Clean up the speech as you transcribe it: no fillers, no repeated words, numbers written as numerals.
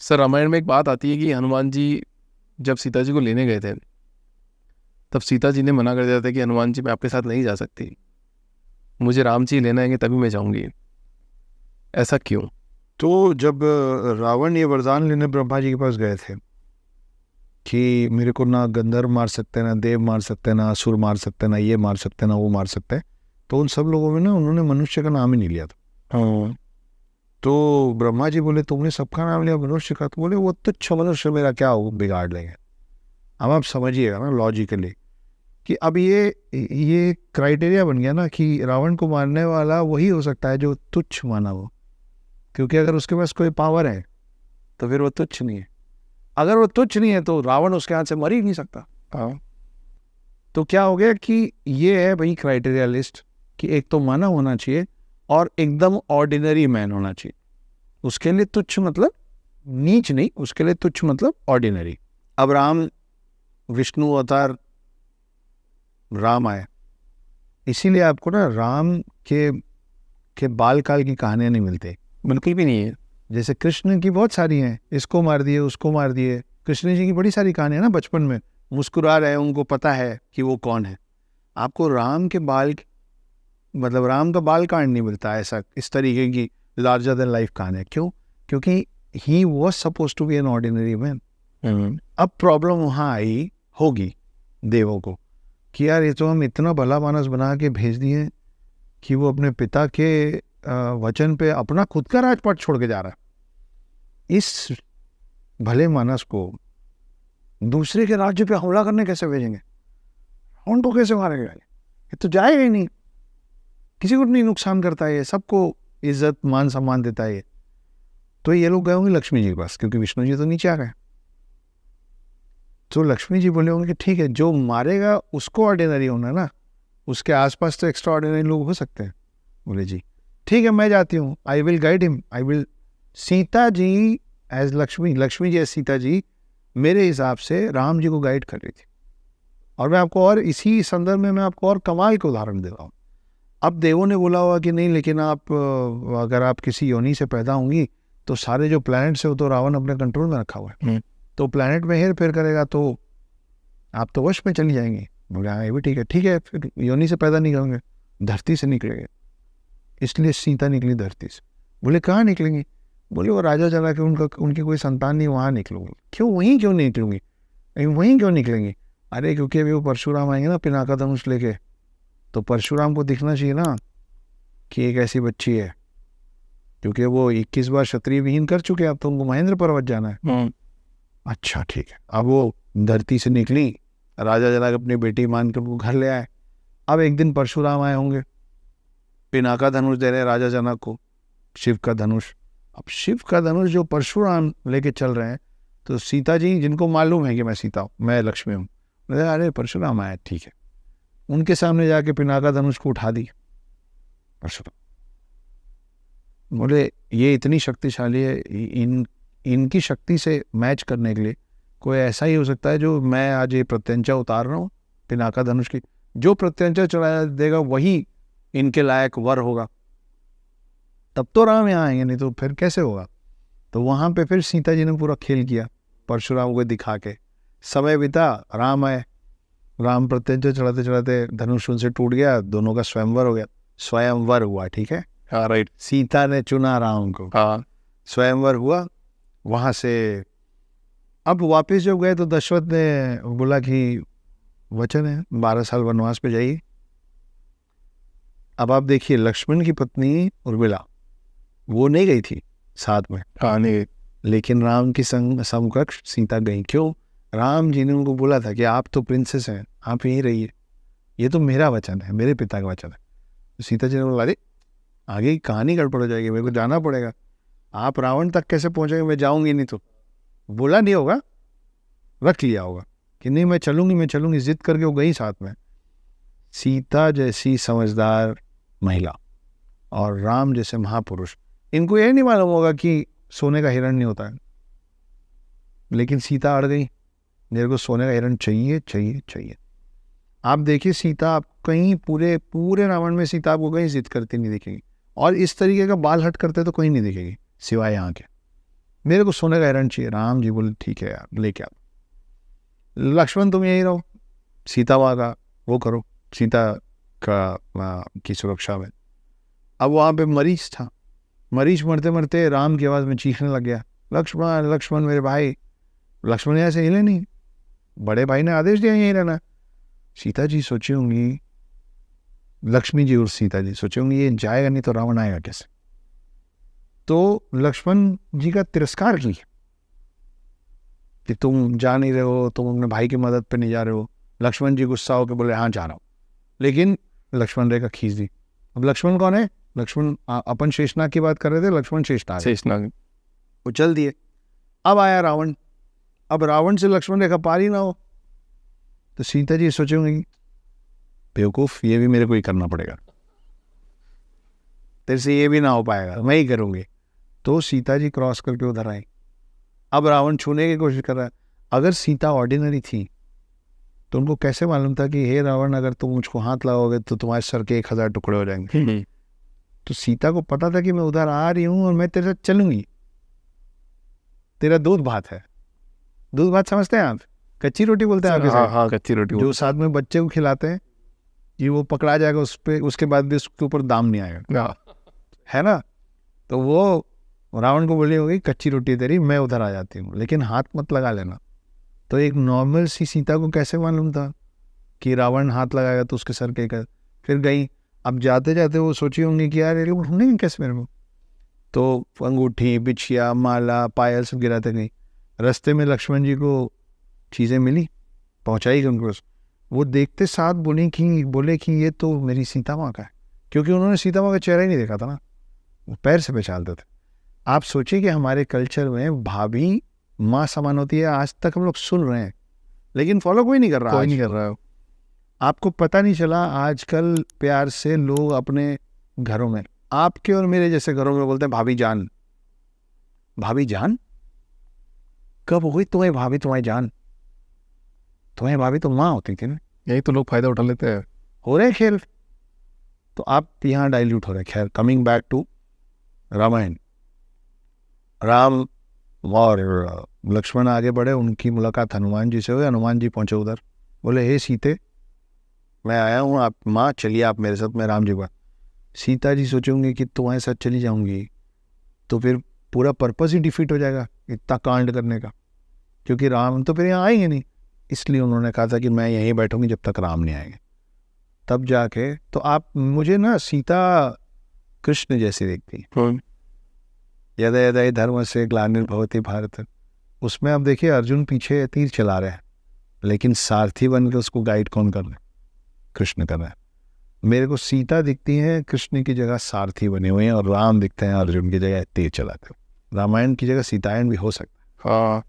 Sir Ramayan में एक बात आती है कि हनुमान जी जब सीता जी को लेने गए थे तब सीता जी ने मना कर दिया था कि हनुमान जी मैं आपके साथ नहीं जा सकती, मुझे राम जी लेने आएंगे तभी मैं जाऊंगी। ऐसा क्यों? तो जब रावण ये वरदान लेने ब्रह्मा जी के पास गए थे कि मेरे को ना गंधर्व मार सकते, ना देव मार सकते, ना असुर मार सकते, ना ये मार सकते, ना वो मार सकते, तो उन सब लोगों में ना उन्होंने मनुष्य का नाम ही नहीं लिया था। हाँ। तो ब्रह्मा जी बोले तुमने सबका नाम लिया, मनुष्य का? तो बोले वो तुच्छ मनुष्य मेरा क्या हो बिगाड़ लेंगे। अब आप समझिएगा ना लॉजिकली कि अब ये क्राइटेरिया बन गया ना कि रावण को मारने वाला वही हो सकता है जो तुच्छ माना हो, क्योंकि अगर उसके पास कोई पावर है तो फिर वो तुच्छ नहीं है। अगर वो तुच्छ नहीं है तो रावण उसके हाथ से मर ही नहीं सकता। हाँ। तो क्या हो गया कि ये है भाई क्राइटेरिया लिस्ट कि एक तो मानव होना चाहिए और एकदम ऑर्डिनरी मैन होना चाहिए। उसके लिए तुच्छ मतलब नीच नहीं, उसके लिए तुच्छ मतलब ऑर्डिनरी। अब राम विष्णु अवतार राम आए, इसीलिए आपको ना राम के बाल काल की कहानियां नहीं मिलती, बिल्कुल भी नहीं है। जैसे कृष्ण की बहुत सारी हैं, इसको मार दिए उसको मार दिए। कृष्ण जी की बड़ी सारी कहानियां ना बचपन में मुस्कुरा रहे हैं, उनको पता है कि वो कौन है। आपको राम के बाल मतलब राम का बाल कांड नहीं मिलता ऐसा इस तरीके की लार्जर देन लाइफ कहानी। क्यों? क्योंकि he was supposed to be an ordinary man. अब प्रॉब्लम वहां आई होगी देवों को कि यार ये तो हम इतना भला मानस बना के भेज दिए कि वो अपने पिता के वचन पे अपना खुद का राजपाट छोड़ के जा रहा है। इस भले मानस को दूसरे के राज्य पे हमला करने कैसे भेजेंगे? उनको कैसे मारेंगे? ये तो जाएगा ही नहीं, किसी को नहीं नुकसान करता है, ये सबको इज्जत मान सम्मान देता है। तो ये लोग गए होंगे लक्ष्मी जी के पास, क्योंकि विष्णु जी तो नीचे आ गए। तो लक्ष्मी जी बोले होंगे कि ठीक है, जो मारेगा उसको ऑर्डिनरी होना ना, उसके आसपास तो एक्स्ट्रा ऑर्डिनरी लोग हो सकते हैं। बोले जी ठीक है, मैं जाती हूँ, I will guide him, I will. Sita ji as Lakshmi ji as Sita ji मेरे हिसाब से राम जी को गाइड कर रही थी। और मैं आपको और इसी संदर्भ में मैं आपको और कमाल के उदाहरण दे रहा हूँ। अब देवों ने बोला होगा कि नहीं, लेकिन आप अगर आप किसी योनि से पैदा होंगी तो सारे जो प्लैनेट्स है वो तो रावण अपने कंट्रोल में रखा हुआ है, तो प्लैनेट में हेर फेर करेगा तो आप तो वश में चली जाएंगी। बोले हाँ ये भी ठीक है, फिर योनि से पैदा नहीं करेंगे, धरती से निकलेंगे। इसलिए सीता निकली धरती से। बोले कहाँ निकलेंगी? बोले वो राजा जला के उनकी कोई संतान नहीं, वहाँ निकलूंगी। क्यों वहीं क्यों नहीं निकलूंगी? वहीं क्यों निकलेंगी? अरे क्योंकि अभी वो परशुराम आएंगे ना पिनाका धनुष लेके, तो परशुराम को दिखना चाहिए ना कि एक ऐसी बच्ची है, क्योंकि वो 21 बार क्षत्रिय विहीन कर चुके हैं, अब तो उनको महेंद्र पर्वत जाना है। अच्छा ठीक है, अब वो धरती से निकली, राजा जनक अपनी बेटी मान कर उनको घर ले आए। अब एक दिन परशुराम आए होंगे, पिनाका धनुष दे रहे राजा जनक को, शिव का धनुष। अब शिव का धनुष जो परशुराम लेके चल रहे हैं, तो सीता जी जिनको मालूम है कि मैं सीता हूँ, मैं लक्ष्मी हूँ, अरे परशुराम आए ठीक है, उनके सामने जाके पिनाका धनुष को उठा दी। परशुराम बोले ये इतनी शक्तिशाली है, इनकी शक्ति से मैच करने के लिए कोई ऐसा ही हो सकता है जो मैं आज ये प्रत्यंचा उतार रहा हूँ पिनाका धनुष की, जो प्रत्यंचा चढ़ा देगा वही इनके लायक वर होगा, तब तो राम यहाँ आएंगे, नहीं तो फिर कैसे होगा? तो वहां पे फिर सीता जी ने पूरा खेल किया परशुराम को दिखा के। समय बीता, राम आए, राम प्रत्यंचा चढ़ाते चढ़ाते धनुष उनसे टूट गया, दोनों का स्वयंवर हो गया। स्वयंवर हुआ, ठीक है, हाँ राइट। सीता ने चुना राम को, हाँ। स्वयंवर हुआ। वहां से अब वापस जब गए तो दशरथ ने बोला कि वचन है 12 साल वनवास पे जाइए। अब आप देखिए लक्ष्मण की पत्नी उर्मिला वो नहीं गई थी साथ में, हाँ नहीं। लेकिन राम की समकक्ष सीता गई। क्यों? राम जी ने उनको बोला था कि आप तो प्रिंसेस हैं, आप यहीं रहिए, ये तो मेरा वचन है, मेरे पिता का वचन है। तो सीता जी ने बोला अरे आगे की कहानी गड़बड़ हो जाएगी, मेरे को जाना पड़ेगा, आप रावण तक कैसे पहुंचेंगे, मैं जाऊंगी नहीं। तो बोला नहीं होगा, रख लिया होगा कि नहीं मैं चलूंगी, जिद करके वो गई साथ में। सीता जैसी समझदार महिला और राम जैसे महापुरुष, इनको यह नहीं मालूम होगा कि सोने का हिरण नहीं होता है, लेकिन सीता अड़ गई, मेरे को सोने का हिरण चाहिए चाहिए चाहिए। आप देखिए सीता, आप कहीं पूरे रावण में सीता आपको कहीं जिद करती नहीं दिखेगी, और इस तरीके का बाल हट करते तो कहीं नहीं दिखेगी सिवाय यहाँ के। मेरे को सोने का हिरण चाहिए। राम जी बोले ठीक है यार, लेके आओ। लक्ष्मण तुम यहीं रहो, सीता माँ का वो करो, सीता की सुरक्षा में। अब वहाँ पे मरीच था, मरीच मरते मरते राम की आवाज़ में चीखने लग गया, लक्ष्मण लक्ष्मण मेरे भाई। लक्ष्मण यहाँ से हिले नहीं, बड़े भाई ने आदेश दिया यहीं रहना। सीता जी सोची होंगी, लक्ष्मी जी और सीता जी सोचे होंगे ये जाएगा नहीं तो रावण आएगा कैसे। तो लक्ष्मण जी का तिरस्कार की कि तुम जा नहीं रहे हो, तुम अपने भाई की मदद पे नहीं जा रहे हो। लक्ष्मण जी गुस्सा होकर बोले हाँ जा रहा हूँ, लेकिन लक्ष्मण रेखा खींच दी। अब लक्ष्मण कौन है? लक्ष्मण अपन शेषनाग की बात कर रहे थे, लक्ष्मण शेषनाग। शेषनाग वो चल दिए। अब आया रावण, अब रावण से लक्ष्मण रेखा पार ही ना हो, तो सीता जी सोचेंगे बेवकूफ, ये भी मेरे को ही करना पड़ेगा, तेरे से ये भी ना हो पाएगा, मैं ही करूंगी। तो सीता जी क्रॉस करके उधर आई। अब रावण छूने की कोशिश कर रहा है। अगर सीता ऑर्डिनरी थी तो उनको कैसे मालूम था कि हे रावण, अगर तुम मुझको हाथ लगाओगे तो तुम्हारे सर के 1000 टुकड़े हो जाएंगे। तो सीता को पता था कि मैं उधर आ रही हूं और मैं तेरे साथ चलूंगी, तेरा दूध भात है। दूध भात समझते हैं आप? कच्ची रोटी बोलते हैं आपके हाँ साथ, हाँ कच्ची रोटी जो साथ में बच्चे को खिलाते हैं कि वो पकड़ा जाएगा उस पे, उसके बाद भी उसके ऊपर दाम नहीं आएगा, है ना। तो वो रावण को बोली होगी कच्ची रोटी तेरी, मैं उधर आ जाती हूँ, लेकिन हाथ मत लगा लेना। तो एक नॉर्मल सी सीता को कैसे मालूम था कि रावण हाथ लगाएगा तो उसके सर के कर। फिर गई। अब जाते जाते वो सोची होंगी कि यार ये लोग ढूंढेंगे कैसे मेरे को, तो अंगूठी, बिछिया, माला, पायल सब गिराते गई। रास्ते में लक्ष्मण जी को चीज़ें मिली, पहुंचाई उनको। वो देखते साथ बोले कि ये तो मेरी सीता माँ का है, क्योंकि उन्होंने सीता माँ का चेहरा ही नहीं देखा था ना, वो पैर से पहचानते थे। आप सोचिए कि हमारे कल्चर में भाभी माँ समान होती है, आज तक हम लोग सुन रहे हैं, लेकिन फॉलो कोई नहीं कर रहा। कोई नहीं कर रहा है। आपको पता नहीं चला आजकल प्यार से लोग अपने घरों में, आपके और मेरे जैसे घरों में बोलते हैं भाभी जान। भाभी जान कब हुई तुम्हें भाभी तुम्हारी जान? तुम्हें भाभी तो माँ होती थी ना। यही तो लोग फायदा उठा लेते हैं। हो रहे खेल, तो आप यहाँ डाइल्यूट हो रहे। खैर, coming back to Ramayana, Ram और लक्ष्मण आगे बढ़े, उनकी मुलाकात हनुमान जी से हुई। हनुमान जी पहुंचे उधर, बोले हे सीते, मैं आया हूँ, आप माँ चलिए आप मेरे साथ, मैं राम जी का। सीता जी सोचेंगे कि तुम्हारे साथ चली जाऊंगी तो फिर पूरा पर्पस ही डिफीट हो जाएगा इतना कांड करने का, क्योंकि राम तो फिर यहाँ आएंगे नहीं। इसलिए उन्होंने कहा था कि मैं यहीं बैठूंगी जब तक राम नहीं आएंगे। तब जाके तो आप मुझे ना सीता कृष्ण जैसी दिखती। यदा यदा ही धर्म से ग्लानिर्भवति भारत, उसमें आप देखिए अर्जुन पीछे तीर चला रहे हैं, लेकिन सारथी बन के उसको गाइड कौन कर रहे हैं? कृष्ण कर रहे हैं। मेरे को सीता दिखती है कृष्ण की जगह सारथी बने हुए हैं, और राम दिखते हैं अर्जुन की जगह तीर चलाते हैं। रामायण की जगह सीतायन भी हो सकता है। हाँ